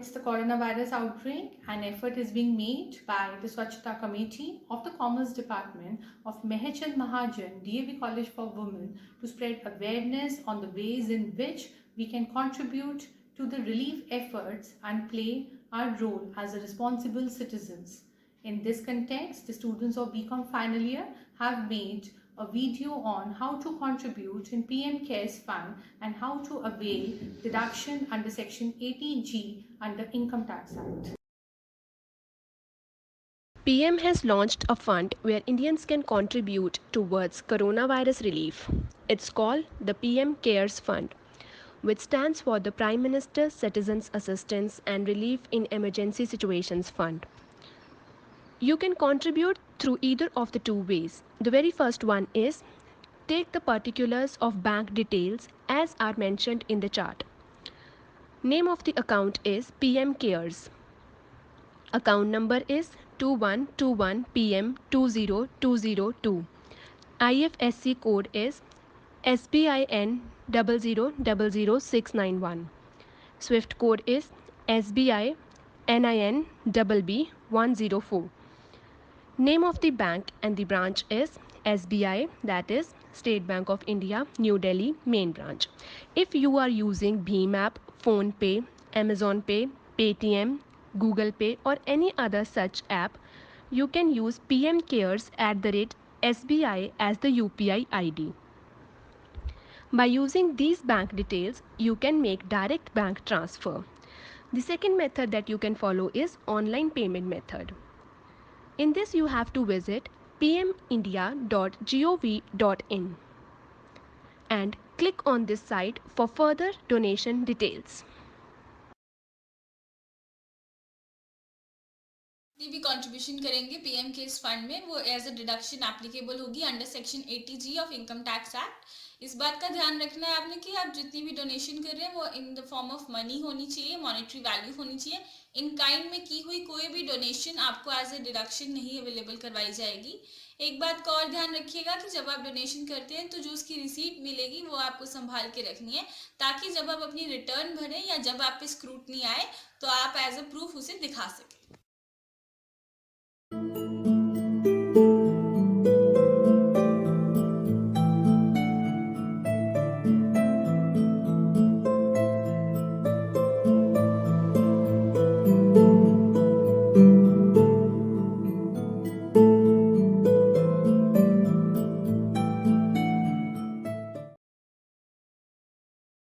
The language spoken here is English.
amidst the coronavirus outbreak, an effort is being made by the Swachhata Committee of the Commerce Department of Mehechand Mahajan, DAV College for Women, to spread awareness on the ways in which we can contribute to the relief efforts and play our role as responsible citizens. In this context, the students of BCom final year have made a video on how to contribute in PM CARES Fund and how to avail deduction under Section 80G under Income Tax Act. PM has launched a fund where Indians can contribute towards coronavirus relief. It's called the PM CARES Fund, which stands for the Prime Minister Citizens Assistance and Relief in Emergency Situations Fund. You can contribute through either of the two ways. The very first one is take the particulars of bank details as are mentioned in the chart. Name of the account is PM CARES. Account number is 2121 PM 20202. IFSC code is SBIN 0000691. SWIFT code is SBI NIN BB 104. Name of the bank and the branch is SBI, that is State Bank of India, New Delhi main branch. If you are using Bheem app, Phone Pay, Amazon Pay, Paytm, Google Pay or any other such app, you can use PM CARES @SBI as the UPI ID. By using these bank details, you can make direct bank transfer. The second method that you can follow is online payment method. In this, you have to visit pmindia.gov.in and click on this site for further donation details. भी contribution करेंगे PM cares fund में, वो as a deduction applicable होगी under section 80G of income tax act. इस बात का ध्यान रखना है आपने कि आप जितनी भी डोनेशन कर रहे हैं वो in the form of money होनी चाहिए, मॉनेटरी वैल्यू होनी चाहिए। इन काइंड में की हुई कोई भी डोनेशन आपको एज अ डिडक्शन नहीं अवेलेबल करवाई जाएगी। एक बात का और ध्यान रखिएगा कि जब आप डोनेशन करते हैं तो जो उसकी रिसीट मिलेगी वो आपको संभाल के रखनी है, ताकि जब आप अपनी रिटर्न भरें या जब आप पे स्क्रूटनी आए तो आप एज अ प्रूफ उसे दिखा सकें।